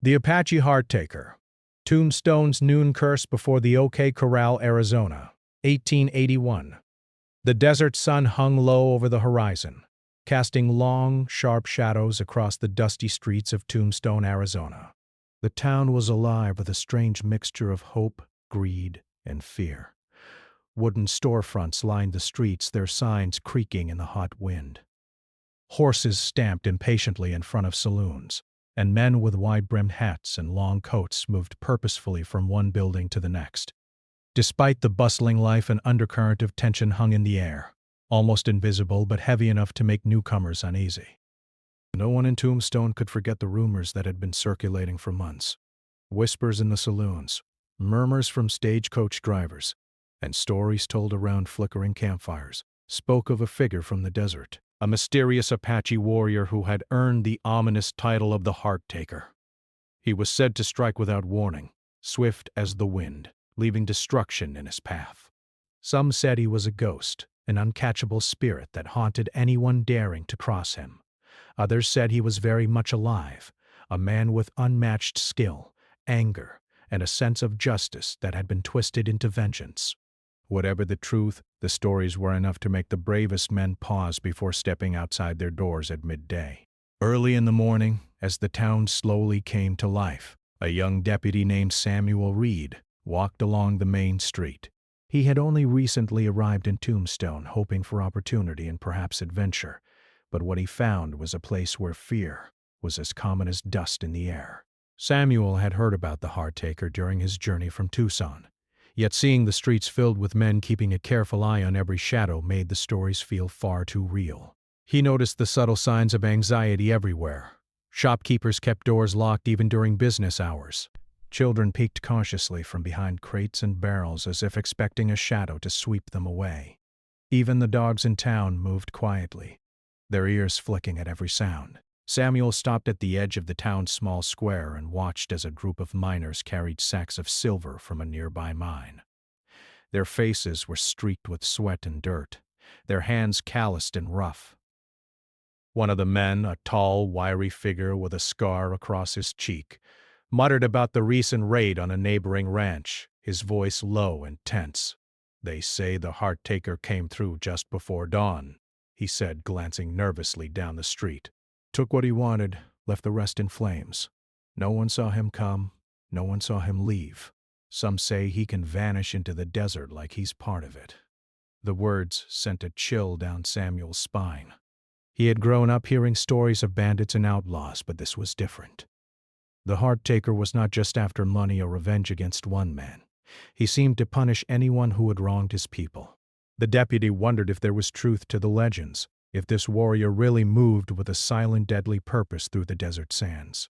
The Apache Hardtaker. Tombstone's Noon Curse before the Corral, Arizona, 1881. The desert sun hung low over the horizon, casting long, sharp shadows across the dusty streets of Tombstone, Arizona. The town was alive with a strange mixture of hope, greed, and fear. Wooden storefronts lined the streets, their signs creaking in the hot wind. Horses stamped impatiently in front of saloons, and men with wide-brimmed hats and long coats moved purposefully from one building to the next. Despite the bustling life, an undercurrent of tension hung in the air, almost invisible but heavy enough to make newcomers uneasy. No one in Tombstone could forget the rumors that had been circulating for months. Whispers in the saloons, murmurs from stagecoach drivers, and stories told around flickering campfires spoke of a figure from the desert, a mysterious Apache warrior who had earned the ominous title of the Hardtaker. He was said to strike without warning, swift as the wind, leaving destruction in his path. Some said he was a ghost, an uncatchable spirit that haunted anyone daring to cross him. Others said he was very much alive, a man with unmatched skill, anger, and a sense of justice that had been twisted into vengeance. Whatever the truth, the stories were enough to make the bravest men pause before stepping outside their doors at midday. Early in the morning, as the town slowly came to life, a young deputy named Samuel Reed walked along the main street. He had only recently arrived in Tombstone, hoping for opportunity and perhaps adventure, but what he found was a place where fear was as common as dust in the air. Samuel had heard about the Hardtaker during his journey from Tucson, yet seeing the streets filled with men keeping a careful eye on every shadow made the stories feel far too real. He noticed the subtle signs of anxiety everywhere. Shopkeepers kept doors locked even during business hours. Children peeked cautiously from behind crates and barrels as if expecting a shadow to sweep them away. Even the dogs in town moved quietly, their ears flicking at every sound. Samuel stopped at the edge of the town's small square and watched as a group of miners carried sacks of silver from a nearby mine. Their faces were streaked with sweat and dirt, their hands calloused and rough. One of the men, a tall, wiry figure with a scar across his cheek, muttered about the recent raid on a neighboring ranch, his voice low and tense. "They say the Hardtaker came through just before dawn," he said, glancing nervously down the street. "Took what he wanted, left the rest in flames. No one saw him come, no one saw him leave. Some say he can vanish into the desert like he's part of it." The words sent a chill down Samuel's spine. He had grown up hearing stories of bandits and outlaws, but this was different. The Hardtaker was not just after money or revenge against one man. He seemed to punish anyone who had wronged his people. The deputy wondered if there was truth to the legends, if this warrior really moved with a silent, deadly purpose through the desert sands.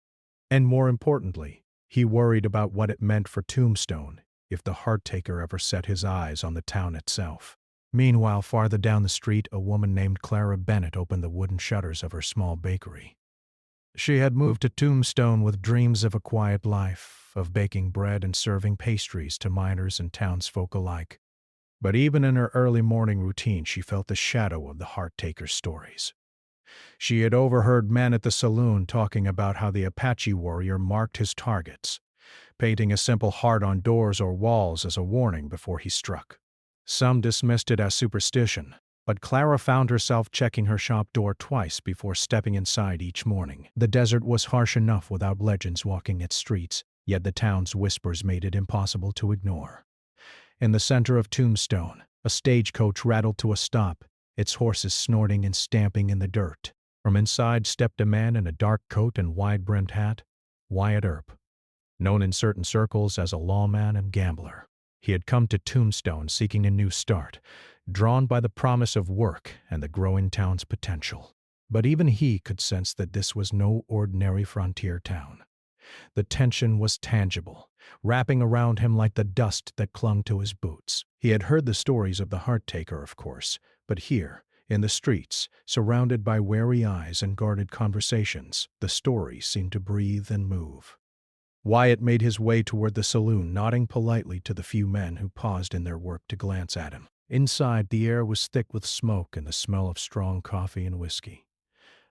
And more importantly, he worried about what it meant for Tombstone if the Hardtaker ever set his eyes on the town itself. Meanwhile, farther down the street, a woman named Clara Bennett opened the wooden shutters of her small bakery. She had moved to Tombstone with dreams of a quiet life, of baking bread and serving pastries to miners and townsfolk alike. But even in her early morning routine, she felt the shadow of the Hardtaker's stories. She had overheard men at the saloon talking about how the Apache warrior marked his targets, painting a simple heart on doors or walls as a warning before he struck. Some dismissed it as superstition, but Clara found herself checking her shop door twice before stepping inside each morning. The desert was harsh enough without legends walking its streets, yet the town's whispers made it impossible to ignore. In the center of Tombstone, a stagecoach rattled to a stop, its horses snorting and stamping in the dirt. From inside stepped a man in a dark coat and wide-brimmed hat, Wyatt Earp, known in certain circles as a lawman and gambler. He had come to Tombstone seeking a new start, drawn by the promise of work and the growing town's potential. But even he could sense that this was no ordinary frontier town. The tension was tangible, wrapping around him like the dust that clung to his boots. He had heard the stories of the Hardtaker, of course, but here, in the streets, surrounded by wary eyes and guarded conversations, the stories seemed to breathe and move. Wyatt made his way toward the saloon, nodding politely to the few men who paused in their work to glance at him. Inside, the air was thick with smoke and the smell of strong coffee and whiskey.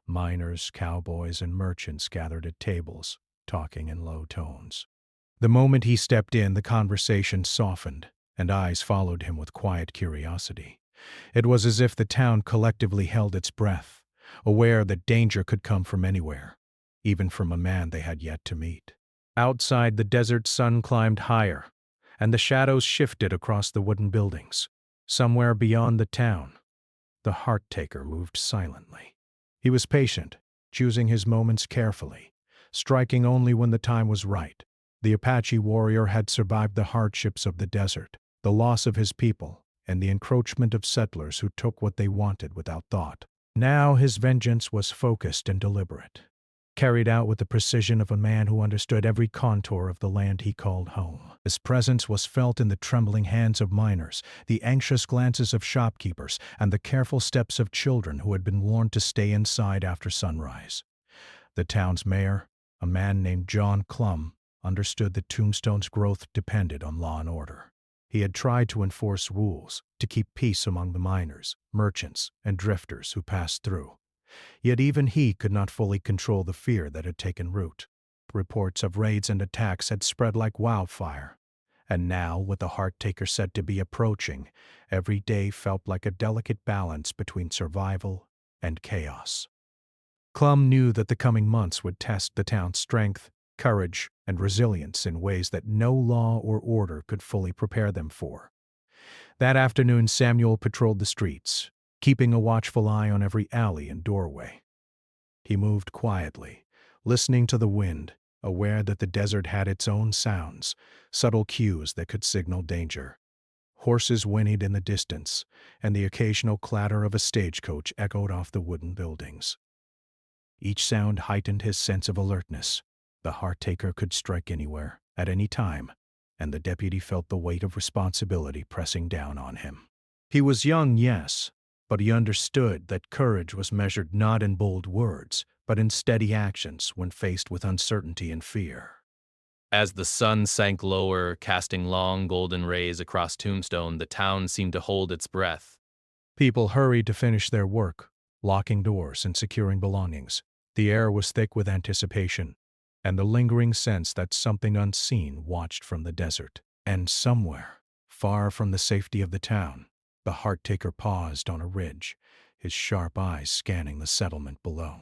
Miners, cowboys, and merchants gathered at tables, talking in low tones. The moment he stepped in, the conversation softened, and eyes followed him with quiet curiosity. It was as if the town collectively held its breath, aware that danger could come from anywhere, even from a man they had yet to meet. Outside, the desert sun climbed higher, and the shadows shifted across the wooden buildings. Somewhere beyond the town, the heart-taker moved silently. He was patient, choosing his moments carefully, striking only when the time was right. The Apache warrior had survived the hardships of the desert, the loss of his people, and the encroachment of settlers who took what they wanted without thought. Now his vengeance was focused and deliberate, carried out with the precision of a man who understood every contour of the land he called home. His presence was felt in the trembling hands of miners, the anxious glances of shopkeepers, and the careful steps of children who had been warned to stay inside after sunrise. The town's mayor, a man named John Clum, understood that Tombstone's growth depended on law and order. He had tried to enforce rules, to keep peace among the miners, merchants, and drifters who passed through. Yet even he could not fully control the fear that had taken root. Reports of raids and attacks had spread like wildfire, and now, with the heart-taker said to be approaching, every day felt like a delicate balance between survival and chaos. Clum knew that the coming months would test the town's strength, courage, and resilience in ways that no law or order could fully prepare them for. That afternoon, Samuel patrolled the streets, keeping a watchful eye on every alley and doorway. He moved quietly, listening to the wind, aware that the desert had its own sounds, subtle cues that could signal danger. Horses whinnied in the distance, and the occasional clatter of a stagecoach echoed off the wooden buildings. Each sound heightened his sense of alertness. The heart-taker could strike anywhere, at any time, and the deputy felt the weight of responsibility pressing down on him. He was young, yes, but he understood that courage was measured not in bold words, but in steady actions when faced with uncertainty and fear. As the sun sank lower, casting long golden rays across Tombstone, the town seemed to hold its breath. People hurried to finish their work, locking doors and securing belongings. The air was thick with anticipation, and the lingering sense that something unseen watched from the desert. And somewhere, far from the safety of the town, the heart-taker paused on a ridge, his sharp eyes scanning the settlement below.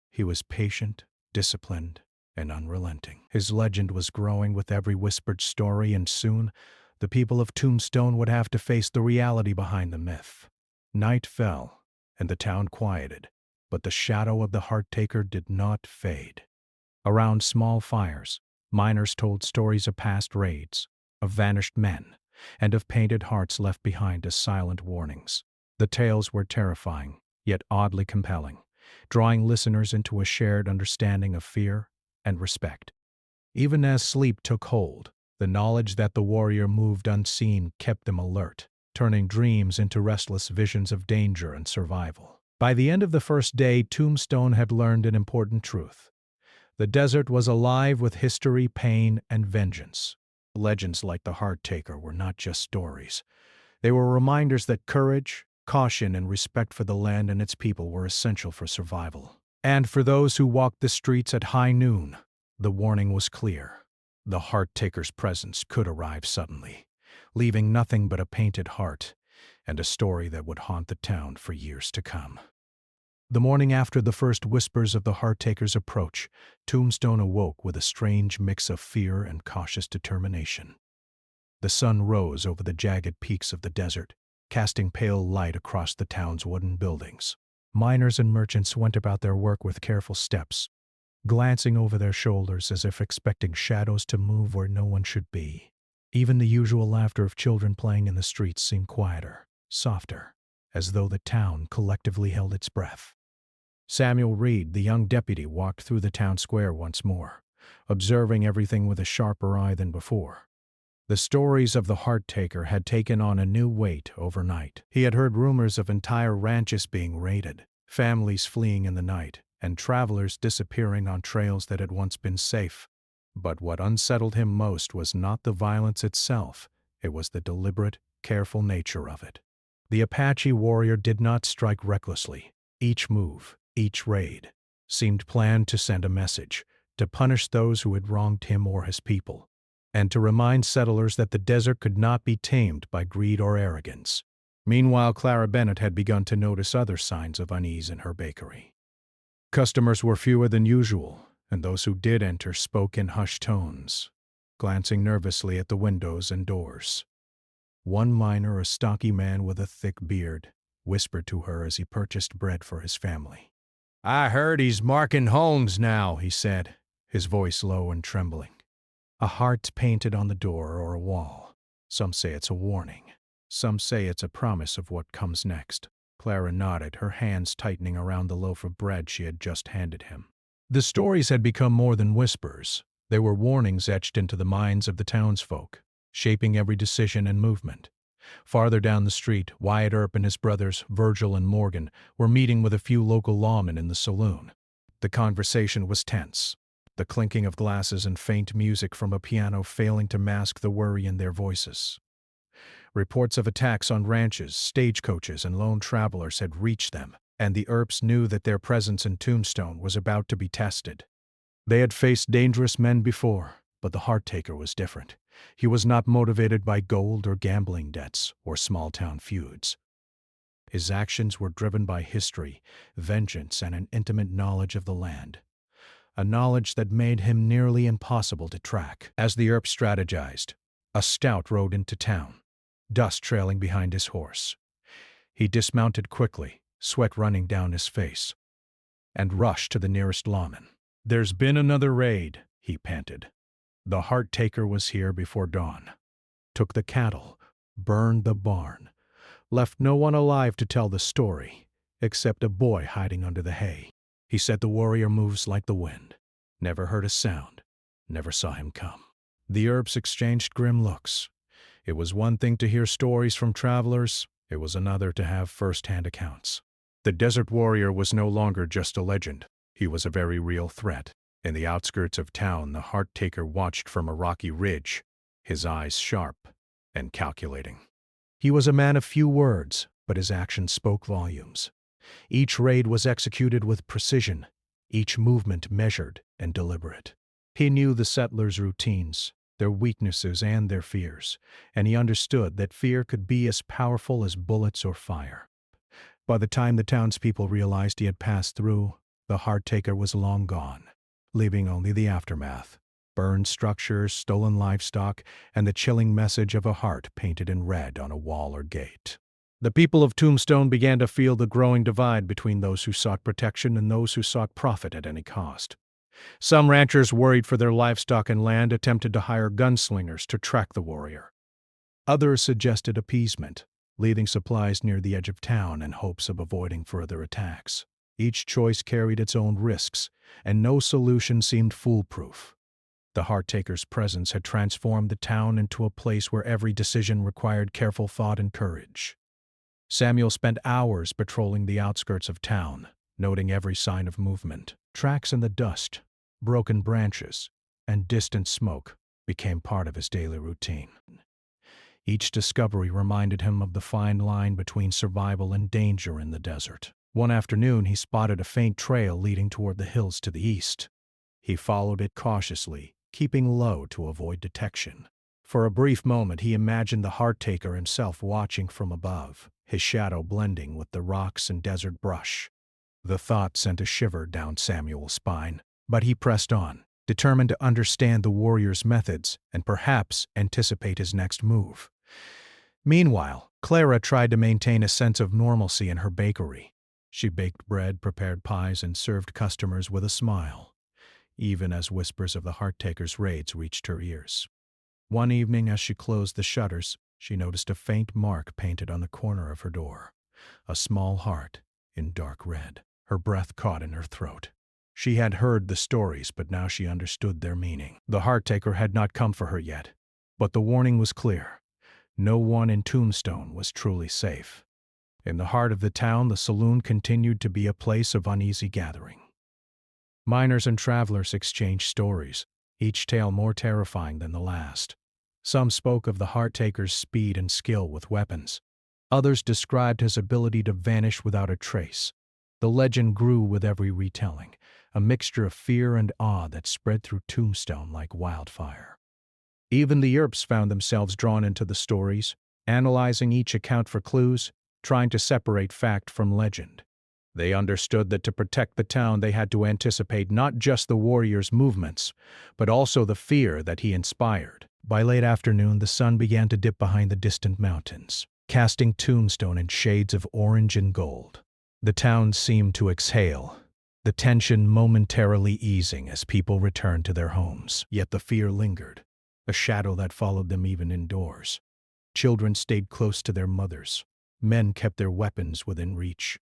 He was patient, disciplined, and unrelenting. His legend was growing with every whispered story, and soon the people of Tombstone would have to face the reality behind the myth. Night fell, and the town quieted, but the shadow of the heart-taker did not fade. Around small fires, miners told stories of past raids, of vanished men, and of painted hearts left behind as silent warnings. The tales were terrifying, yet oddly compelling, drawing listeners into a shared understanding of fear and respect. Even as sleep took hold, the knowledge that the warrior moved unseen kept them alert, turning dreams into restless visions of danger and survival. By the end of the first day, Tombstone had learned an important truth. The desert was alive with history, pain, and vengeance. Legends like the heart-taker were not just stories. They were reminders that courage, caution, and respect for the land and its people were essential for survival. And for those who walked the streets at high noon, the warning was clear. The heart-taker's presence could arrive suddenly, leaving nothing but a painted heart and a story that would haunt the town for years to come. The morning after the first whispers of the heart-taker's approach, Tombstone awoke with a strange mix of fear and cautious determination. The sun rose over the jagged peaks of the desert, casting pale light across the town's wooden buildings. Miners and merchants went about their work with careful steps, glancing over their shoulders as if expecting shadows to move where no one should be. Even the usual laughter of children playing in the streets seemed quieter, softer, as though the town collectively held its breath. Samuel Reed, the young deputy, walked through the town square once more, observing everything with a sharper eye than before. The stories of the heart-taker had taken on a new weight overnight. He had heard rumors of entire ranches being raided, families fleeing in the night, and travelers disappearing on trails that had once been safe. But what unsettled him most was not the violence itself, it was the deliberate, careful nature of it. The Apache warrior did not strike recklessly. Each move, each raid, seemed planned to send a message, to punish those who had wronged him or his people, and to remind settlers that the desert could not be tamed by greed or arrogance. Meanwhile, Clara Bennett had begun to notice other signs of unease in her bakery. Customers were fewer than usual, and those who did enter spoke in hushed tones, glancing nervously at the windows and doors. One miner, a stocky man with a thick beard, whispered to her as he purchased bread for his family. "I heard he's marking homes now," he said, his voice low and trembling. A heart painted on the door or a wall. Some say it's a warning. Some say it's a promise of what comes next. Clara nodded, her hands tightening around the loaf of bread she had just handed him. The stories had become more than whispers. They were warnings etched into the minds of the townsfolk, shaping every decision and movement. Farther down the street, Wyatt Earp and his brothers, Virgil and Morgan, were meeting with a few local lawmen in the saloon. The conversation was tense, the clinking of glasses and faint music from a piano failing to mask the worry in their voices. Reports of attacks on ranches, stagecoaches, and lone travelers had reached them, and the Earps knew that their presence in Tombstone was about to be tested. They had faced dangerous men before, but the Hearttaker was different. He was not motivated by gold or gambling debts or small-town feuds. His actions were driven by history, vengeance, and an intimate knowledge of the land. A knowledge that made him nearly impossible to track. As the Earp strategized, a scout rode into town, dust trailing behind his horse. He dismounted quickly, sweat running down his face, and rushed to the nearest lawman. "There's been another raid," he panted. "The Hearttaker was here before dawn. Took the cattle, burned the barn, left no one alive to tell the story, except a boy hiding under the hay. He said the warrior moves like the wind. Never heard a sound, never saw him come." The Earps exchanged grim looks. It was one thing to hear stories from travelers, it was another to have first-hand accounts. The desert warrior was no longer just a legend. He was a very real threat. In the outskirts of town, the Hearttaker watched from a rocky ridge, his eyes sharp and calculating. He was a man of few words, but his actions spoke volumes. Each raid was executed with precision, each movement measured and deliberate. He knew the settlers' routines, their weaknesses and their fears, and he understood that fear could be as powerful as bullets or fire. By the time the townspeople realized he had passed through, the Hearttaker was long gone, leaving only the aftermath: burned structures, stolen livestock, and the chilling message of a heart painted in red on a wall or gate. The people of Tombstone began to feel the growing divide between those who sought protection and those who sought profit at any cost. Some ranchers, worried for their livestock and land, attempted to hire gunslingers to track the warrior. Others suggested appeasement, leaving supplies near the edge of town in hopes of avoiding further attacks. Each choice carried its own risks, and no solution seemed foolproof. The Hearttaker's presence had transformed the town into a place where every decision required careful thought and courage. Samuel spent hours patrolling the outskirts of town, noting every sign of movement. Tracks in the dust, broken branches, and distant smoke became part of his daily routine. Each discovery reminded him of the fine line between survival and danger in the desert. One afternoon, he spotted a faint trail leading toward the hills to the east. He followed it cautiously, keeping low to avoid detection. For a brief moment, he imagined the Hearttaker himself watching from above, his shadow blending with the rocks and desert brush. The thought sent a shiver down Samuel's spine, but he pressed on, determined to understand the warrior's methods and perhaps anticipate his next move. Meanwhile, Clara tried to maintain a sense of normalcy in her bakery. She baked bread, prepared pies, and served customers with a smile, even as whispers of the Hearttaker's raids reached her ears. One evening, as she closed the shutters, she noticed a faint mark painted on the corner of her door, a small heart in dark red. Her breath caught in her throat. She had heard the stories, but now she understood their meaning. The Hearttaker had not come for her yet, but the warning was clear. No one in Tombstone was truly safe. In the heart of the town, the saloon continued to be a place of uneasy gathering. Miners and travelers exchanged stories, each tale more terrifying than the last. Some spoke of the Hearttaker's speed and skill with weapons. Others described his ability to vanish without a trace. The legend grew with every retelling, a mixture of fear and awe that spread through Tombstone like wildfire. Even the Earps found themselves drawn into the stories, analyzing each account for clues, trying to separate fact from legend. They understood that to protect the town they had to anticipate not just the warrior's movements, but also the fear that he inspired. By late afternoon, the sun began to dip behind the distant mountains, casting Tombstone in shades of orange and gold. The town seemed to exhale, the tension momentarily easing as people returned to their homes. Yet the fear lingered, a shadow that followed them even indoors. Children stayed close to their mothers, men kept their weapons within reach,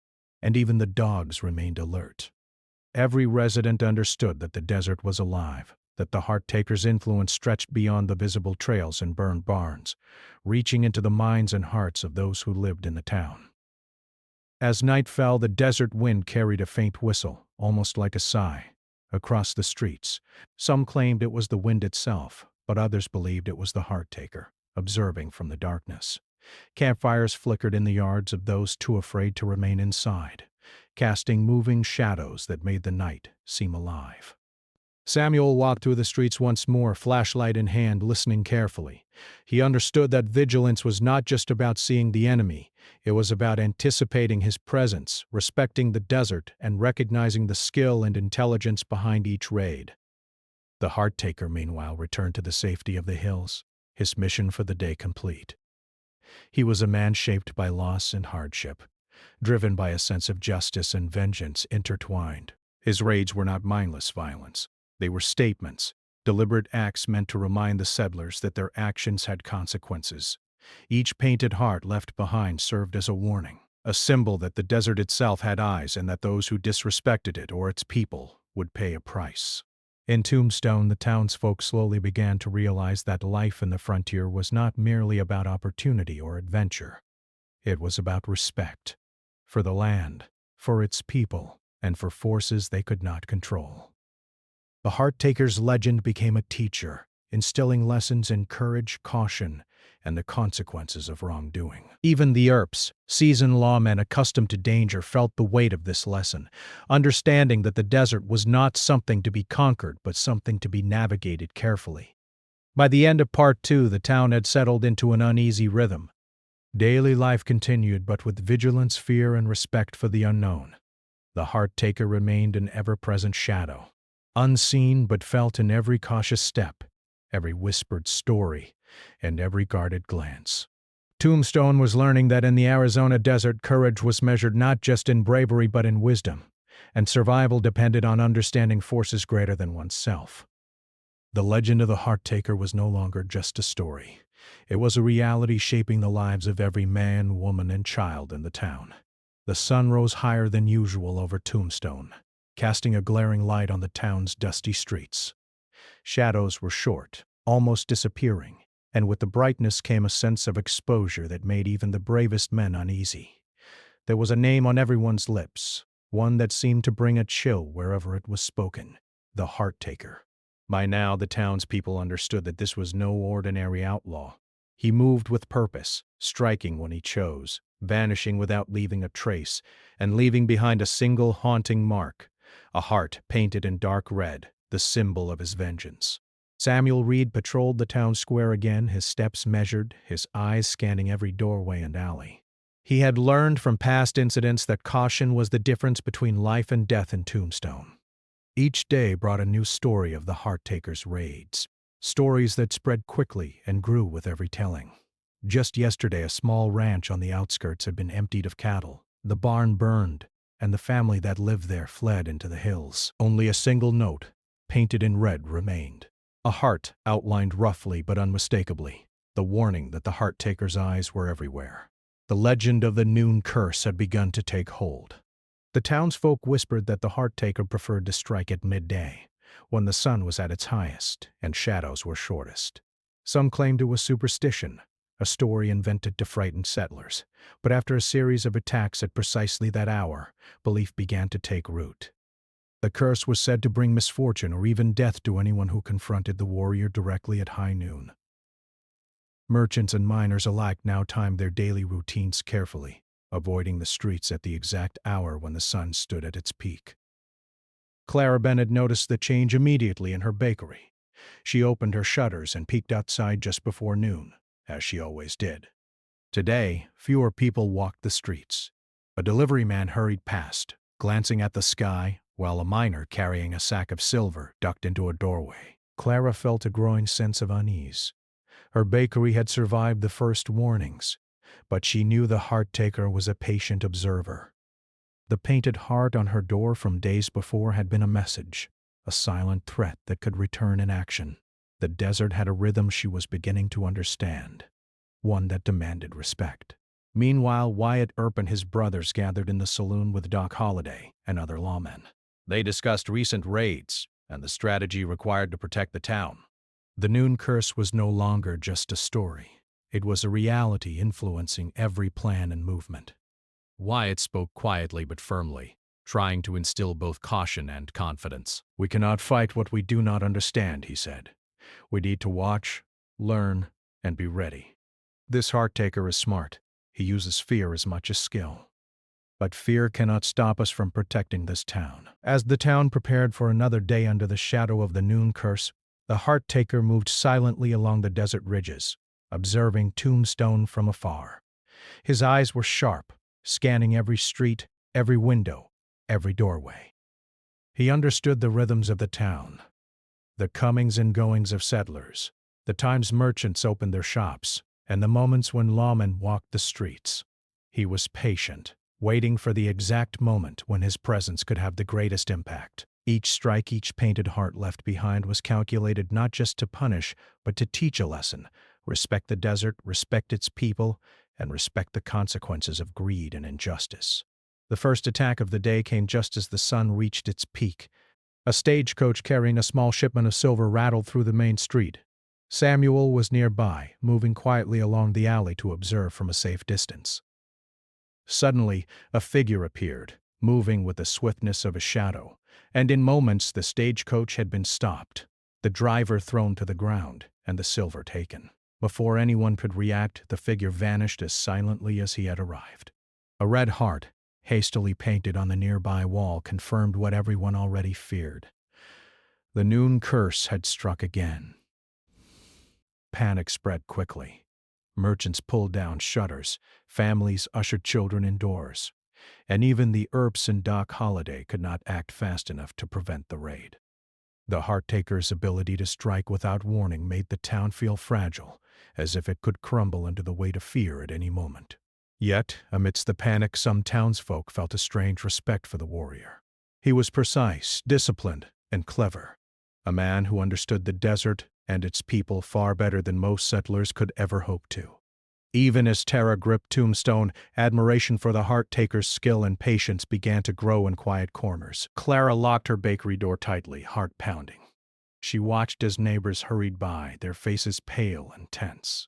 and even the dogs remained alert. Every resident understood that the desert was alive, that the Hearttaker's influence stretched beyond the visible trails and burned barns, reaching into the minds and hearts of those who lived in the town. As night fell, the desert wind carried a faint whistle, almost like a sigh, across the streets. Some claimed it was the wind itself, but others believed it was the Hearttaker, observing from the darkness. Campfires flickered in the yards of those too afraid to remain inside, casting moving shadows that made the night seem alive. Samuel walked through the streets once more, flashlight in hand, listening carefully. He understood that vigilance was not just about seeing the enemy, it was about anticipating his presence, respecting the desert, and recognizing the skill and intelligence behind each raid. The Hearttaker, meanwhile, returned to the safety of the hills, his mission for the day complete. He was a man shaped by loss and hardship, driven by a sense of justice and vengeance intertwined. His raids were not mindless violence. They were statements, deliberate acts meant to remind the settlers that their actions had consequences. Each painted heart left behind served as a warning, a symbol that the desert itself had eyes and that those who disrespected it or its people would pay a price. In Tombstone, the townsfolk slowly began to realize that life in the frontier was not merely about opportunity or adventure. It was about respect, for the land, for its people, and for forces they could not control. The Hearttaker's legend became a teacher, instilling lessons in courage, caution, and the consequences of wrongdoing. Even the Earps, seasoned lawmen accustomed to danger, felt the weight of this lesson, understanding that the desert was not something to be conquered but something to be navigated carefully. By the end of Part 2, the town had settled into an uneasy rhythm. Daily life continued, but with vigilance, fear, and respect for the unknown. The Hearttaker remained an ever-present shadow, unseen but felt in every cautious step, every whispered story, and every guarded glance. Tombstone was learning that in the Arizona desert, courage was measured not just in bravery but in wisdom, and survival depended on understanding forces greater than oneself. The legend of the Hearttaker was no longer just a story. It was a reality shaping the lives of every man, woman, and child in the town. The sun rose higher than usual over Tombstone, casting a glaring light on the town's dusty streets. Shadows were short, almost disappearing, and with the brightness came a sense of exposure that made even the bravest men uneasy. There was a name on everyone's lips, one that seemed to bring a chill wherever it was spoken: the Hearttaker. By now, the townspeople understood that this was no ordinary outlaw. He moved with purpose, striking when he chose, vanishing without leaving a trace, and leaving behind a single haunting mark: a heart painted in dark red, the symbol of his vengeance. Samuel Reed patrolled the town square again, his steps measured, his eyes scanning every doorway and alley. He had learned from past incidents that caution was the difference between life and death in Tombstone. Each day brought a new story of the Hearttaker's raids, stories that spread quickly and grew with every telling. Just yesterday, a small ranch on the outskirts had been emptied of cattle, the barn burned, and the family that lived there fled into the hills. Only a single note, painted in red, remained. A heart outlined roughly but unmistakably, the warning that the Hearttaker's eyes were everywhere. The legend of the noon curse had begun to take hold. The townsfolk whispered that the Hearttaker preferred to strike at midday, when the sun was at its highest and shadows were shortest. Some claimed it was superstition, a story invented to frighten settlers, but after a series of attacks at precisely that hour, belief began to take root. The curse was said to bring misfortune or even death to anyone who confronted the warrior directly at high noon. Merchants and miners alike now timed their daily routines carefully, avoiding the streets at the exact hour when the sun stood at its peak. Clara Bennett noticed the change immediately in her bakery. She opened her shutters and peeked outside just before noon, as she always did. Today, fewer people walked the streets. A delivery man hurried past, glancing at the sky, while a miner carrying a sack of silver ducked into a doorway. Clara felt a growing sense of unease. Her bakery had survived the first warnings, but she knew the heart-taker was a patient observer. The painted heart on her door from days before had been a message, a silent threat that could return in action. The desert had a rhythm she was beginning to understand, one that demanded respect. Meanwhile, Wyatt Earp and his brothers gathered in the saloon with Doc Holliday and other lawmen. They discussed recent raids and the strategy required to protect the town. The noon curse was no longer just a story. It was a reality influencing every plan and movement. Wyatt spoke quietly but firmly, trying to instill both caution and confidence. "We cannot fight what we do not understand," he said. "We need to watch, learn, and be ready. This heart-taker is smart. He uses fear as much as skill. But fear cannot stop us from protecting this town." As the town prepared for another day under the shadow of the noon curse, the heart-taker moved silently along the desert ridges, observing Tombstone from afar. His eyes were sharp, scanning every street, every window, every doorway. He understood the rhythms of the town, the comings and goings of settlers, the times merchants opened their shops, and the moments when lawmen walked the streets. He was patient, waiting for the exact moment when his presence could have the greatest impact. Each strike, each painted heart left behind was calculated not just to punish, but to teach a lesson. Respect the desert, respect its people, and respect the consequences of greed and injustice. The first attack of the day came just as the sun reached its peak. A stagecoach carrying a small shipment of silver rattled through the main street. Samuel was nearby, moving quietly along the alley to observe from a safe distance. Suddenly, a figure appeared, moving with the swiftness of a shadow, and in moments the stagecoach had been stopped, the driver thrown to the ground, and the silver taken. Before anyone could react, the figure vanished as silently as he had arrived. A red heart, hastily painted on the nearby wall, confirmed what everyone already feared. The noon curse had struck again. Panic spread quickly. Merchants pulled down shutters, families ushered children indoors, and even the Earps and Doc Holliday could not act fast enough to prevent the raid. The heart-taker's ability to strike without warning made the town feel fragile, as if it could crumble under the weight of fear at any moment. Yet, amidst the panic, some townsfolk felt a strange respect for the warrior. He was precise, disciplined, and clever, a man who understood the desert and its people far better than most settlers could ever hope to. Even as terror gripped Tombstone, admiration for the heart-taker's skill and patience began to grow in quiet corners. Clara locked her bakery door tightly, heart pounding. She watched as neighbors hurried by, their faces pale and tense.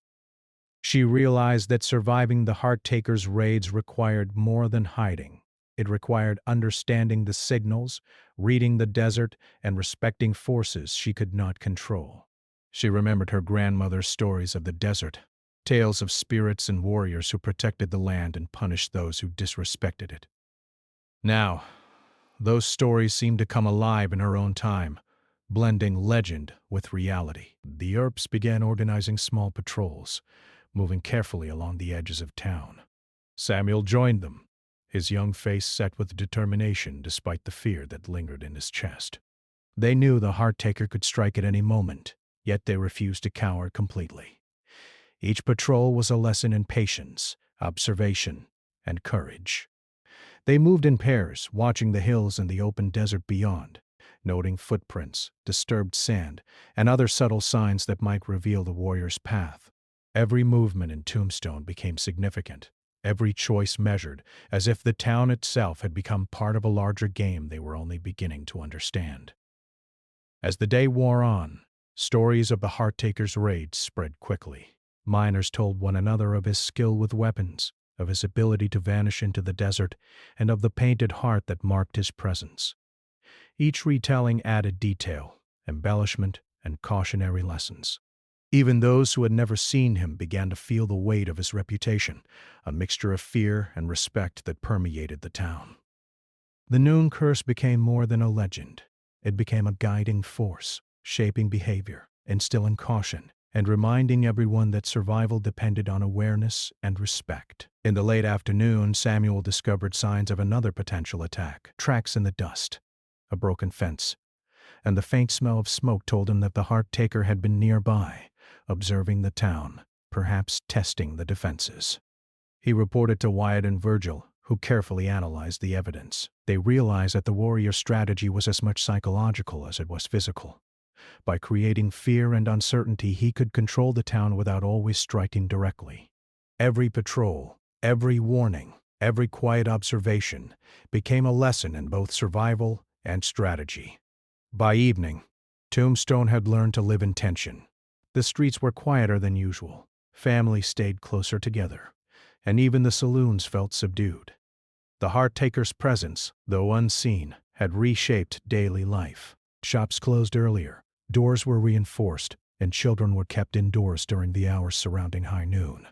She realized that surviving the heart-taker's raids required more than hiding. It required understanding the signals, reading the desert, and respecting forces she could not control. She remembered her grandmother's stories of the desert, tales of spirits and warriors who protected the land and punished those who disrespected it. Now, those stories seemed to come alive in her own time, blending legend with reality. The Earps began organizing small patrols, moving carefully along the edges of town. Samuel joined them, his young face set with determination despite the fear that lingered in his chest. They knew the heart-taker could strike at any moment, yet they refused to cower completely. Each patrol was a lesson in patience, observation, and courage. They moved in pairs, watching the hills and the open desert beyond, noting footprints, disturbed sand, and other subtle signs that might reveal the warrior's path. Every movement in Tombstone became significant, every choice measured, as if the town itself had become part of a larger game they were only beginning to understand. As the day wore on, stories of the heart-taker's raids spread quickly. Miners told one another of his skill with weapons, of his ability to vanish into the desert, and of the painted heart that marked his presence. Each retelling added detail, embellishment, and cautionary lessons. Even those who had never seen him began to feel the weight of his reputation, a mixture of fear and respect that permeated the town. The noon curse became more than a legend. It became a guiding force, shaping behavior, instilling caution, and reminding everyone that survival depended on awareness and respect. In the late afternoon, Samuel discovered signs of another potential attack: tracks in the dust, a broken fence, and the faint smell of smoke told him that the heart taker had been nearby, observing the town, perhaps testing the defenses. He reported to Wyatt and Virgil, who carefully analyzed the evidence. They realized that the warrior's strategy was as much psychological as it was physical. By creating fear and uncertainty, he could control the town without always striking directly. Every patrol, every warning, every quiet observation became a lesson in both survival and strategy. By evening, Tombstone had learned to live in tension. The streets were quieter than usual, families stayed closer together, and even the saloons felt subdued. The heart-taker's presence, though unseen, had reshaped daily life. Shops closed earlier, doors were reinforced, and children were kept indoors during the hours surrounding high noon.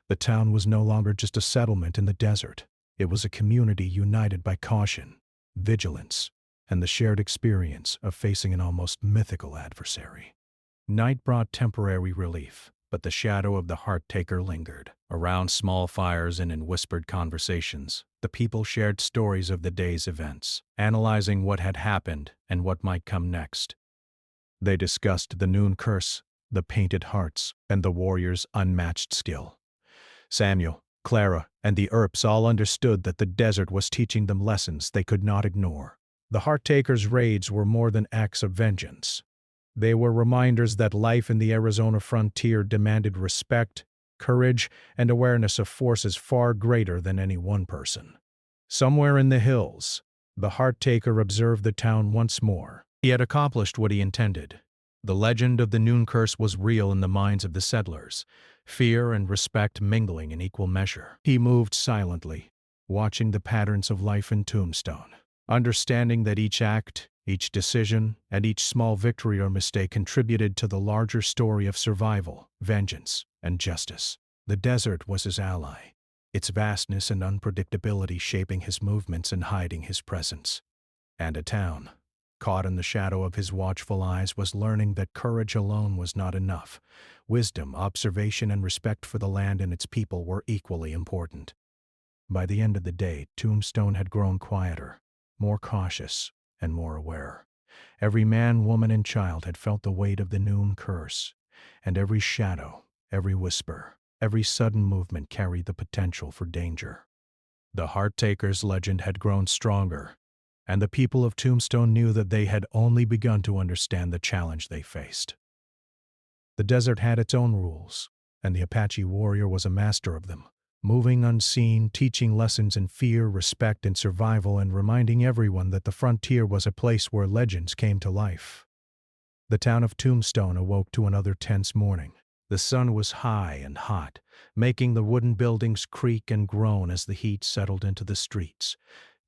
The town was no longer just a settlement in the desert. It was a community united by caution, vigilance, and the shared experience of facing an almost mythical adversary. Night brought temporary relief, but the shadow of the heart-taker lingered. Around small fires and in whispered conversations, the people shared stories of the day's events, analyzing what had happened and what might come next. They discussed the noon curse, the painted hearts, and the warrior's unmatched skill. Samuel, Clara, and the Earps all understood that the desert was teaching them lessons they could not ignore. The heart-taker's raids were more than acts of vengeance. They were reminders that life in the Arizona frontier demanded respect, courage, and awareness of forces far greater than any one person. Somewhere in the hills, the heart-taker observed the town once more. He had accomplished what he intended. The legend of the noon curse was real in the minds of the settlers, fear and respect mingling in equal measure. He moved silently, watching the patterns of life in Tombstone, understanding that each act, each decision, and each small victory or mistake contributed to the larger story of survival, vengeance, and justice. The desert was his ally, its vastness and unpredictability shaping his movements and hiding his presence. And a town, caught in the shadow of his watchful eyes, was learning that courage alone was not enough. Wisdom, observation, and respect for the land and its people were equally important. By the end of the day, Tombstone had grown quieter, more cautious, and more aware. Every man, woman, and child had felt the weight of the noon curse, and every shadow, every whisper, every sudden movement carried the potential for danger. The heart-taker's legend had grown stronger, and the people of Tombstone knew that they had only begun to understand the challenge they faced. The desert had its own rules, and the Apache warrior was a master of them, moving unseen, teaching lessons in fear, respect, and survival, and reminding everyone that the frontier was a place where legends came to life. The town of Tombstone awoke to another tense morning. The sun was high and hot, making the wooden buildings creak and groan as the heat settled into the streets.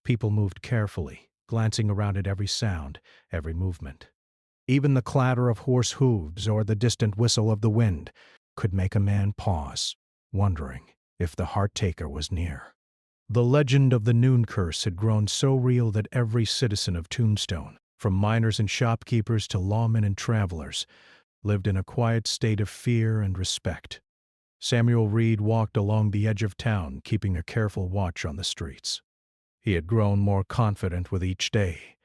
People moved carefully, glancing around at every sound, every movement. Even the clatter of horse hooves or the distant whistle of the wind could make a man pause, wondering if the heart-taker was near. The legend of the noon curse had grown so real that every citizen of Tombstone, from miners and shopkeepers to lawmen and travelers, lived in a quiet state of fear and respect. Samuel Reed walked along the edge of town, keeping a careful watch on the streets. He had grown more confident with each day,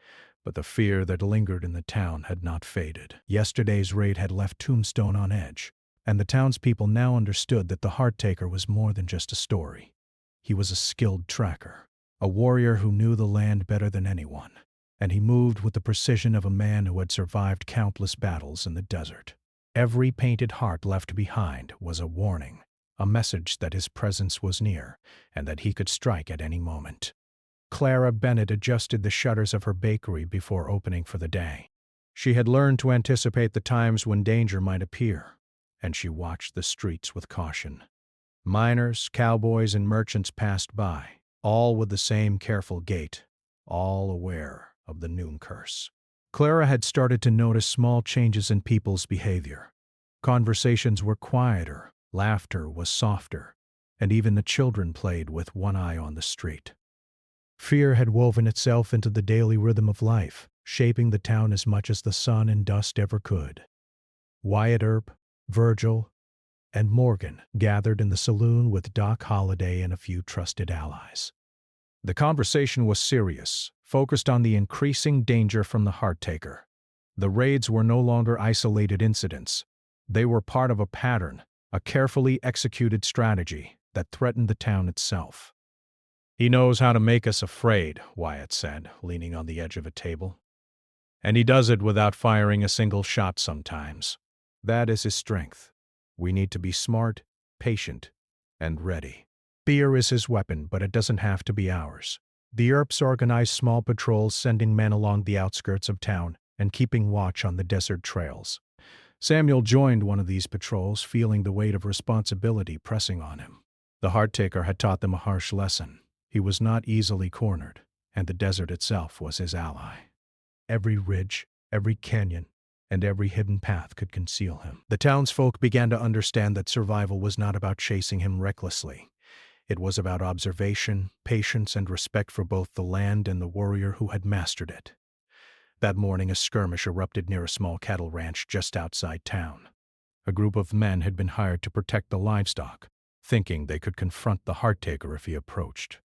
but the fear that lingered in the town had not faded. Yesterday's raid had left Tombstone on edge, and the townspeople now understood that the heart-taker was more than just a story. He was a skilled tracker, a warrior who knew the land better than anyone, and he moved with the precision of a man who had survived countless battles in the desert. Every painted heart left behind was a warning, a message that his presence was near and that he could strike at any moment. Clara Bennett adjusted the shutters of her bakery before opening for the day. She had learned to anticipate the times when danger might appear, and she watched the streets with caution. Miners, cowboys, and merchants passed by, all with the same careful gait, all aware of the noon curse. Clara had started to notice small changes in people's behavior. Conversations were quieter, laughter was softer, and even the children played with one eye on the street. Fear had woven itself into the daily rhythm of life, shaping the town as much as the sun and dust ever could. Wyatt Earp, Virgil, and Morgan gathered in the saloon with Doc Holliday and a few trusted allies. The conversation was serious, focused on the increasing danger from the Hearttaker. The raids were no longer isolated incidents. They were part of a pattern, a carefully executed strategy that threatened the town itself. "He knows how to make us afraid," Wyatt said, leaning on the edge of a table. "And he does it without firing a single shot sometimes. That is his strength. We need to be smart, patient, and ready. Fear is his weapon, but it doesn't have to be ours." The Earps organized small patrols, sending men along the outskirts of town and keeping watch on the desert trails. Samuel joined one of these patrols, feeling the weight of responsibility pressing on him. The Hearttaker had taught them a harsh lesson. He was not easily cornered, and the desert itself was his ally. Every ridge, every canyon, and every hidden path could conceal him. The townsfolk began to understand that survival was not about chasing him recklessly. It was about observation, patience, and respect for both the land and the warrior who had mastered it. That morning, a skirmish erupted near a small cattle ranch just outside town. A group of men had been hired to protect the livestock, thinking they could confront the Hearttaker if he approached.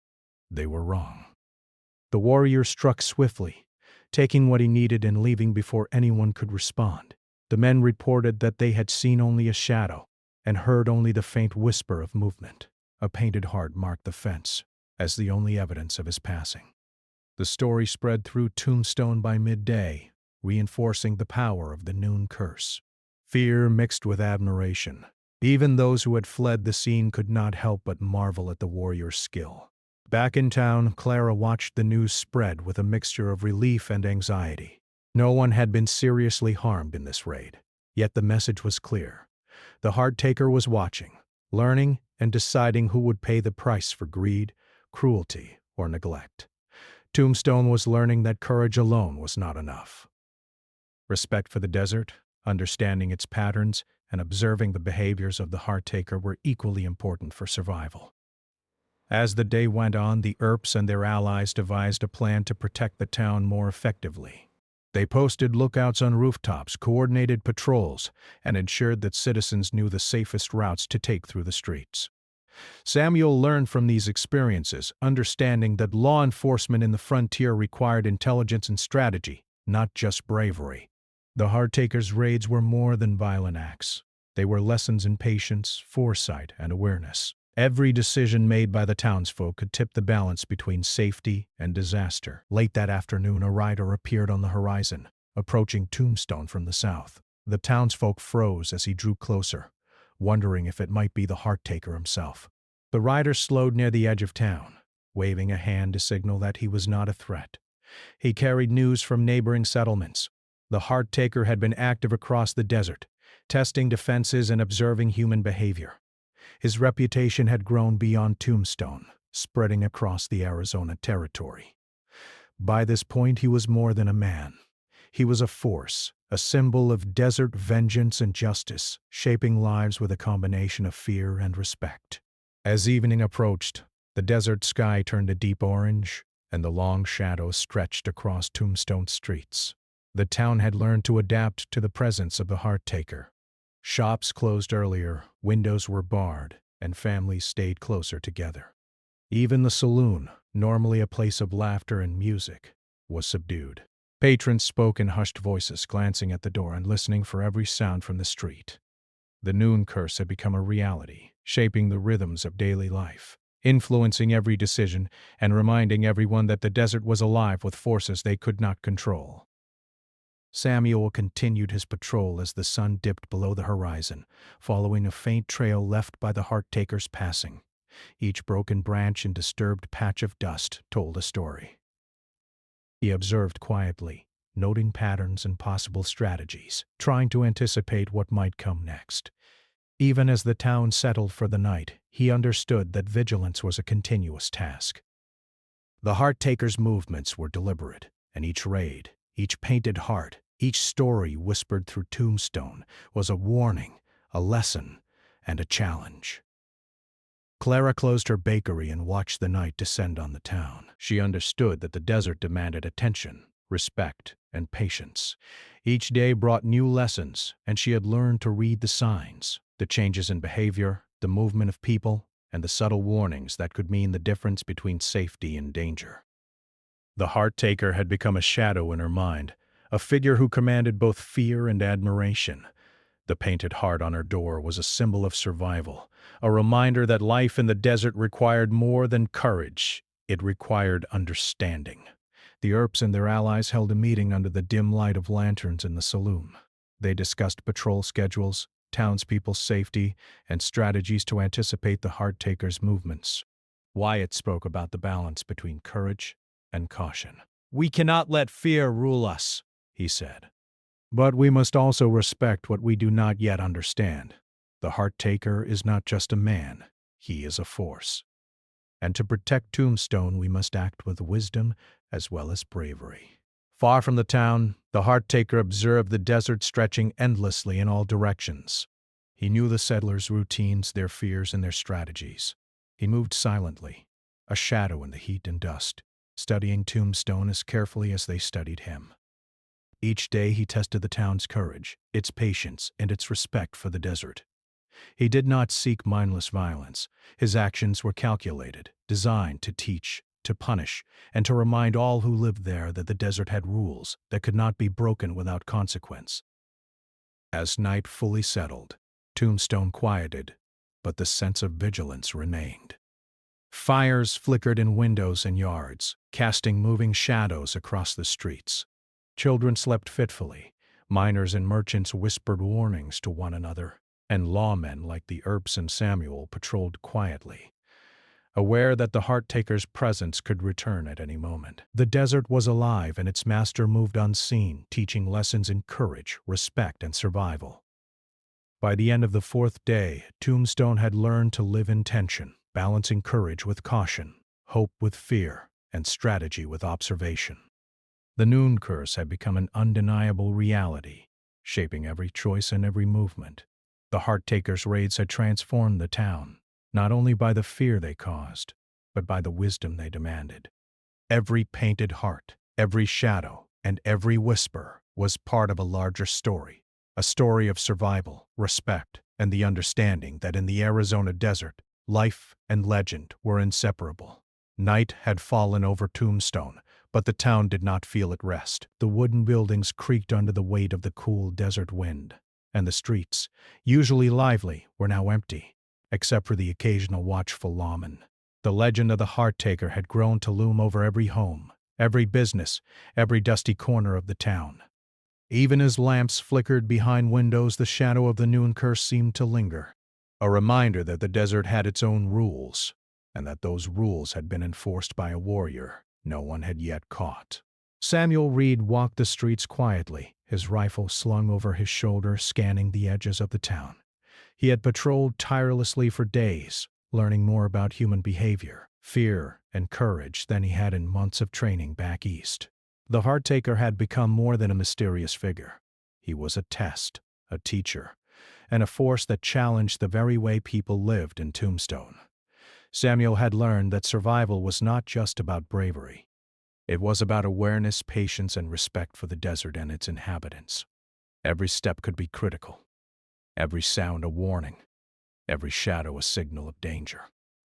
They were wrong. The warrior struck swiftly, taking what he needed and leaving before anyone could respond. The men reported that they had seen only a shadow and heard only the faint whisper of movement. A painted heart marked the fence as the only evidence of his passing. The story spread through Tombstone by midday, reinforcing the power of the noon curse. Fear mixed with admiration. Even those who had fled the scene could not help but marvel at the warrior's skill. Back in town, Clara watched the news spread with a mixture of relief and anxiety. No one had been seriously harmed in this raid, yet the message was clear. The Hearttaker was watching, learning, and deciding who would pay the price for greed, cruelty, or neglect. Tombstone was learning that courage alone was not enough. Respect for the desert, understanding its patterns, and observing the behaviors of the Hearttaker were equally important for survival. As the day went on, the Earps and their allies devised a plan to protect the town more effectively. They posted lookouts on rooftops, coordinated patrols, and ensured that citizens knew the safest routes to take through the streets. Samuel learned from these experiences, understanding that law enforcement in the frontier required intelligence and strategy, not just bravery. The Hearttaker's raids were more than violent acts. They were lessons in patience, foresight, and awareness. Every decision made by the townsfolk could tip the balance between safety and disaster. Late that afternoon, a rider appeared on the horizon, approaching Tombstone from the south. The townsfolk froze as he drew closer, wondering if it might be the Hearttaker himself. The rider slowed near the edge of town, waving a hand to signal that he was not a threat. He carried news from neighboring settlements. The Hearttaker had been active across the desert, testing defenses and observing human behavior. His reputation had grown beyond Tombstone, spreading across the Arizona territory. By this point, he was more than a man. He was a force, a symbol of desert vengeance and justice, shaping lives with a combination of fear and respect. As evening approached, the desert sky turned a deep orange, and the long shadows stretched across Tombstone streets. The town had learned to adapt to the presence of the Hearttaker. Shops closed earlier, windows were barred, and families stayed closer together. Even the saloon, normally a place of laughter and music, was subdued. Patrons spoke in hushed voices, glancing at the door and listening for every sound from the street. The noon curse had become a reality, shaping the rhythms of daily life, influencing every decision and reminding everyone that the desert was alive with forces they could not control. Samuel continued his patrol as the sun dipped below the horizon, following a faint trail left by the Hearttaker's passing. Each broken branch and disturbed patch of dust told a story. He observed quietly, noting patterns and possible strategies, trying to anticipate what might come next. Even as the town settled for the night, he understood that vigilance was a continuous task. The Hearttaker's movements were deliberate, and each raid, each painted heart, each story whispered through Tombstone was a warning, a lesson, and a challenge. Clara closed her bakery and watched the night descend on the town. She understood that the desert demanded attention, respect, and patience. Each day brought new lessons, and she had learned to read the signs, the changes in behavior, the movement of people, and the subtle warnings that could mean the difference between safety and danger. The heart-taker had become a shadow in her mind, a figure who commanded both fear and admiration. The painted heart on her door was a symbol of survival, a reminder that life in the desert required more than courage. It required understanding. The Earps and their allies held a meeting under the dim light of lanterns in the saloon. They discussed patrol schedules, townspeople's safety, and strategies to anticipate the heart-taker's movements. Wyatt spoke about the balance between courage and caution. "We cannot let fear rule us," he said. "But we must also respect what we do not yet understand. The heart-taker is not just a man, he is a force. And to protect Tombstone, we must act with wisdom as well as bravery." Far from the town, the heart-taker observed the desert stretching endlessly in all directions. He knew the settlers' routines, their fears, and their strategies. He moved silently, a shadow in the heat and dust, studying Tombstone as carefully as they studied him. Each day he tested the town's courage, its patience, and its respect for the desert. He did not seek mindless violence. His actions were calculated, designed to teach, to punish, and to remind all who lived there that the desert had rules that could not be broken without consequence. As night fully settled, Tombstone quieted, but the sense of vigilance remained. Fires flickered in windows and yards, casting moving shadows across the streets. Children slept fitfully, miners and merchants whispered warnings to one another, and lawmen like the Earps and Samuel patrolled quietly, aware that the heart-taker's presence could return at any moment. The desert was alive, and its master moved unseen, teaching lessons in courage, respect, and survival. By the end of the fourth day, Tombstone had learned to live in tension, balancing courage with caution, hope with fear, and strategy with observation. The noon curse had become an undeniable reality, shaping every choice and every movement. The heart-taker's raids had transformed the town, not only by the fear they caused, but by the wisdom they demanded. Every painted heart, every shadow, and every whisper was part of a larger story, a story of survival, respect, and the understanding that in the Arizona desert, life and legend were inseparable. Night had fallen over Tombstone, but the town did not feel at rest. The wooden buildings creaked under the weight of the cool desert wind, and the streets, usually lively, were now empty, except for the occasional watchful lawman. The legend of the heart-taker had grown to loom over every home, every business, every dusty corner of the town. Even as lamps flickered behind windows, the shadow of the noon curse seemed to linger, a reminder that the desert had its own rules, and that those rules had been enforced by a warrior no one had yet caught. Samuel Reed walked the streets quietly, his rifle slung over his shoulder, scanning the edges of the town. He had patrolled tirelessly for days, learning more about human behavior, fear, and courage than he had in months of training back east. The heart-taker had become more than a mysterious figure. He was a test, a teacher, and a force that challenged the very way people lived in Tombstone. Samuel had learned that survival was not just about bravery. It was about awareness, patience, and respect for the desert and its inhabitants. Every step could be critical, every sound a warning, every shadow a signal of danger.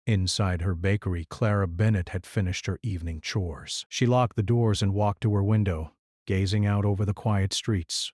Inside her bakery, Clara Bennett had finished her evening chores. She locked the doors and walked to her window, gazing out over the quiet streets.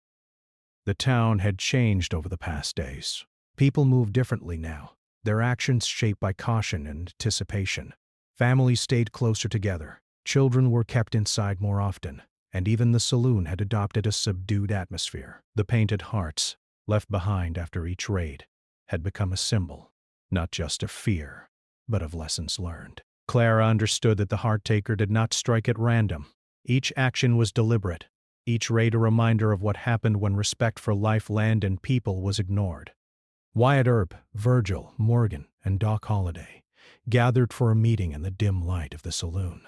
The town had changed over the past days. People moved differently now, their actions shaped by caution and anticipation. Families stayed closer together, children were kept inside more often, and even the saloon had adopted a subdued atmosphere. The painted hearts, left behind after each raid, had become a symbol, not just of fear, but of lessons learned. Clara understood that the heart-taker did not strike at random. Each action was deliberate, each raid a reminder of what happened when respect for life, land, and people was ignored. Wyatt Earp, Virgil, Morgan, and Doc Holliday gathered for a meeting in the dim light of the saloon.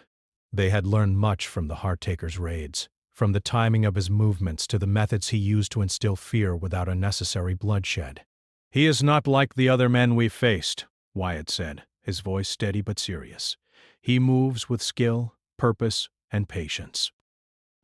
They had learned much from the heart-taker's raids, from the timing of his movements to the methods he used to instill fear without unnecessary bloodshed. "He is not like the other men we've faced," Wyatt said, his voice steady but serious. He moves with skill, purpose, and patience.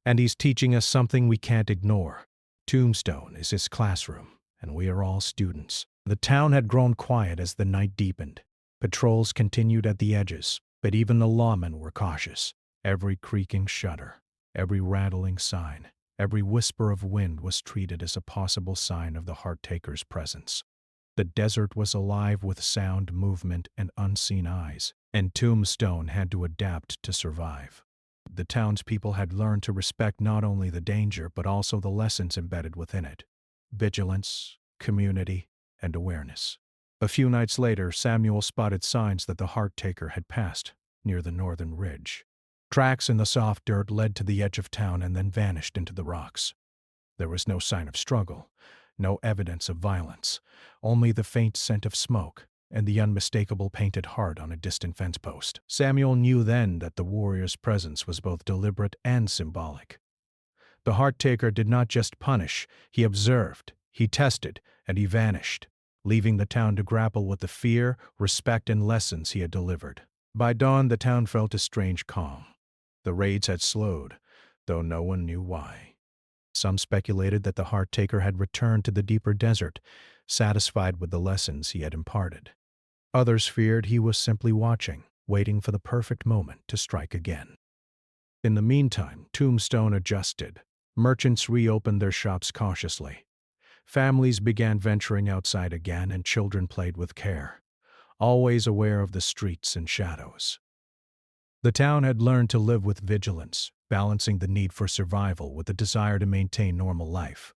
And he's teaching us something we can't ignore. Tombstone is his classroom, and we are all students. The town had grown quiet as the night deepened. Patrols continued at the edges, but even the lawmen were cautious. Every creaking shutter, every rattling sign, every whisper of wind was treated as a possible sign of the heart-taker's presence. The desert was alive with sound, movement, and unseen eyes, and Tombstone had to adapt to survive. The townspeople had learned to respect not only the danger but also the lessons embedded within it: vigilance, community, and awareness. A few nights later, Samuel spotted signs that the heart-taker had passed near the northern ridge. Tracks in the soft dirt led to the edge of town and then vanished into the rocks. There was no sign of struggle, no evidence of violence, only the faint scent of smoke and the unmistakable painted heart on a distant fence post. Samuel knew then that the warrior's presence was both deliberate and symbolic. The heart-taker did not just punish, he observed, he tested, and he vanished, leaving the town to grapple with the fear, respect, and lessons he had delivered. By dawn, the town felt a strange calm. The raids had slowed, though no one knew why. Some speculated that the heart-taker had returned to the deeper desert, satisfied with the lessons he had imparted. Others feared he was simply watching, waiting for the perfect moment to strike again. In the meantime, Tombstone adjusted. Merchants reopened their shops cautiously. Families began venturing outside again, and children played with care, always aware of the streets and shadows. The town had learned to live with vigilance, balancing the need for survival with the desire to maintain normal life.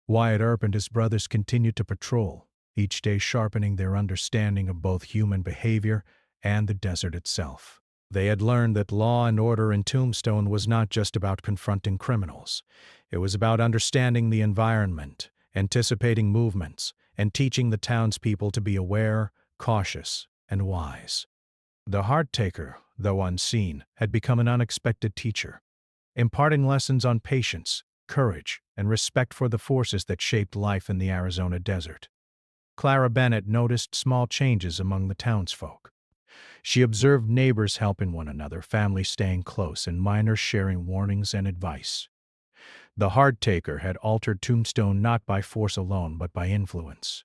Wyatt Earp and his brothers continued to patrol, each day sharpening their understanding of both human behavior and the desert itself. They had learned that law and order in Tombstone was not just about confronting criminals. It was about understanding the environment, anticipating movements, and teaching the townspeople to be aware, cautious, and wise. The heart-taker, though unseen, had become an unexpected teacher, imparting lessons on patience, courage, and respect for the forces that shaped life in the Arizona desert. Clara Bennett noticed small changes among the townsfolk. She observed neighbors helping one another, families staying close, and miners sharing warnings and advice. The heart-taker had altered Tombstone not by force alone, but by influence.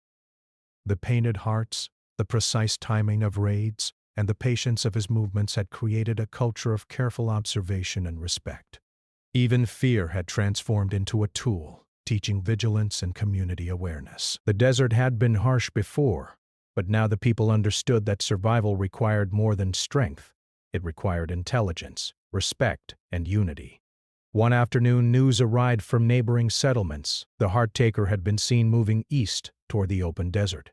The painted hearts, the precise timing of raids, and the patience of his movements had created a culture of careful observation and respect. Even fear had transformed into a tool, teaching vigilance and community awareness. The desert had been harsh before, but now the people understood that survival required more than strength. It required intelligence, respect, and unity. One afternoon, news arrived from neighboring settlements. The heart-taker had been seen moving east toward the open desert.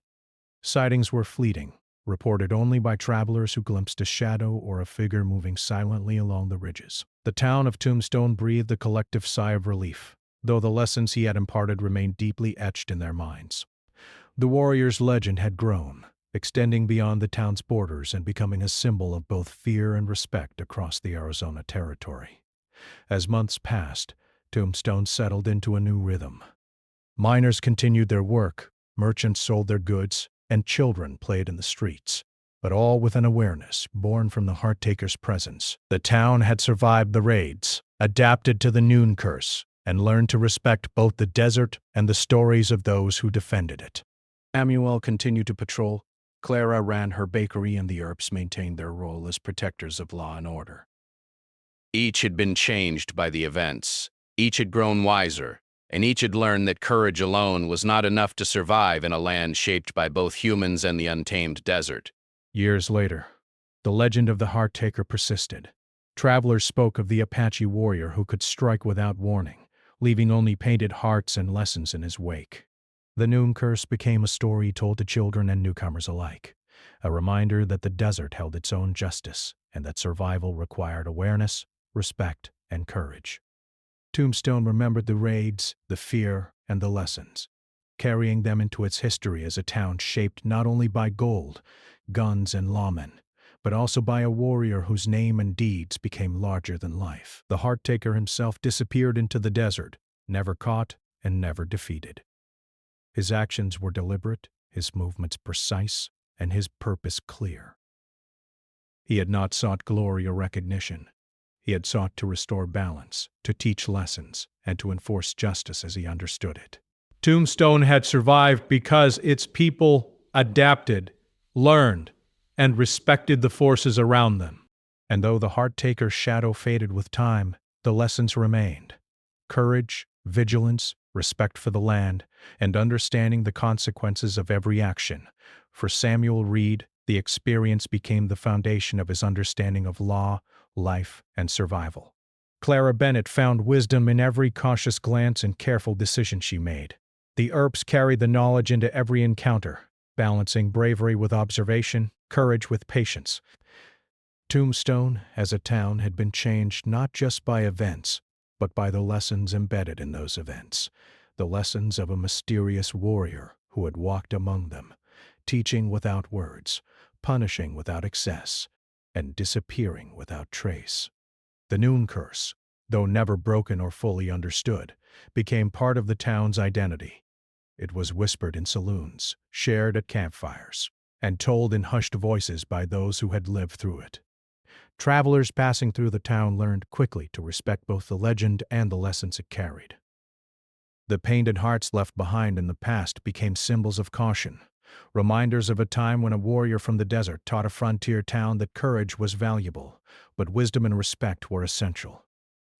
Sightings were fleeting, reported only by travelers who glimpsed a shadow or a figure moving silently along the ridges. The town of Tombstone breathed a collective sigh of relief, though the lessons he had imparted remained deeply etched in their minds. The warrior's legend had grown, extending beyond the town's borders and becoming a symbol of both fear and respect across the Arizona territory. As months passed, Tombstone settled into a new rhythm. Miners continued their work, merchants sold their goods, and children played in the streets, but all with an awareness born from the heart-taker's presence. The town had survived the raids, adapted to the noon curse, and learned to respect both the desert and the stories of those who defended it. Samuel continued to patrol. Clara ran her bakery, and the Earps maintained their role as protectors of law and order. Each had been changed by the events. Each had grown wiser, and each had learned that courage alone was not enough to survive in a land shaped by both humans and the untamed desert. Years later, the legend of the heart-taker persisted. Travelers spoke of the Apache warrior who could strike without warning, leaving only painted hearts and lessons in his wake. The noon curse became a story told to children and newcomers alike, a reminder that the desert held its own justice and that survival required awareness, respect, and courage. Tombstone remembered the raids, the fear, and the lessons, carrying them into its history as a town shaped not only by gold, guns, and lawmen, but also by a warrior whose name and deeds became larger than life. The heart-taker himself disappeared into the desert, never caught and never defeated. His actions were deliberate, his movements precise, and his purpose clear. He had not sought glory or recognition. He had sought to restore balance, to teach lessons, and to enforce justice as he understood it. Tombstone had survived because its people adapted, learned, and respected the forces around them. And though the Hearttaker's shadow faded with time, the lessons remained. Courage, vigilance, respect for the land, and understanding the consequences of every action. For Samuel Reed, the experience became the foundation of his understanding of law, life, and survival. Clara Bennett found wisdom in every cautious glance and careful decision she made. The Earps carried the knowledge into every encounter, balancing bravery with observation, courage with patience. Tombstone, as a town, had been changed not just by events, but by the lessons embedded in those events, the lessons of a mysterious warrior who had walked among them, teaching without words, punishing without excess, and disappearing without trace. The Noon Curse, though never broken or fully understood, became part of the town's identity. It was whispered in saloons, shared at campfires, and told in hushed voices by those who had lived through it. Travelers passing through the town learned quickly to respect both the legend and the lessons it carried. The painted hearts left behind in the past became symbols of caution, reminders of a time when a warrior from the desert taught a frontier town that courage was valuable, but wisdom and respect were essential.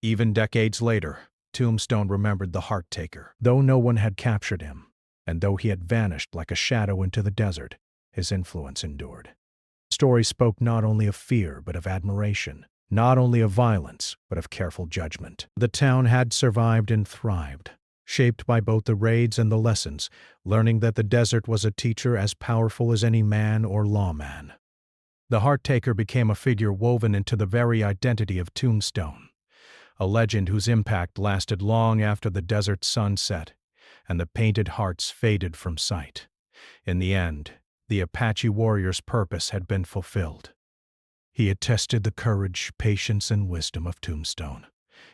Even decades later, Tombstone remembered the Hearttaker. Though no one had captured him, and though he had vanished like a shadow into the desert, his influence endured. The story spoke not only of fear but of admiration, not only of violence but of careful judgment. The town had survived and thrived, shaped by both the raids and the lessons, learning that the desert was a teacher as powerful as any man or lawman. The Hearttaker became a figure woven into the very identity of Tombstone, a legend whose impact lasted long after the desert sun set and the painted hearts faded from sight. In the end, the Apache warrior's purpose had been fulfilled. He had tested the courage, patience, and wisdom of Tombstone.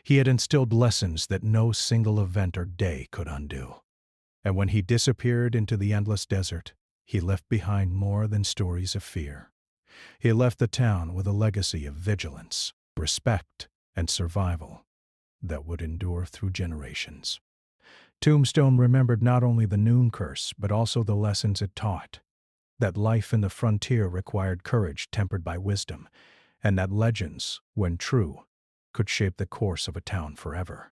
He had instilled lessons that no single event or day could undo. And when he disappeared into the endless desert, he left behind more than stories of fear. He left the town with a legacy of vigilance, respect, and survival that would endure through generations. Tombstone remembered not only the Noon Curse, but also the lessons it taught, that life in the frontier required courage tempered by wisdom, and that legends, when true, could shape the course of a town forever.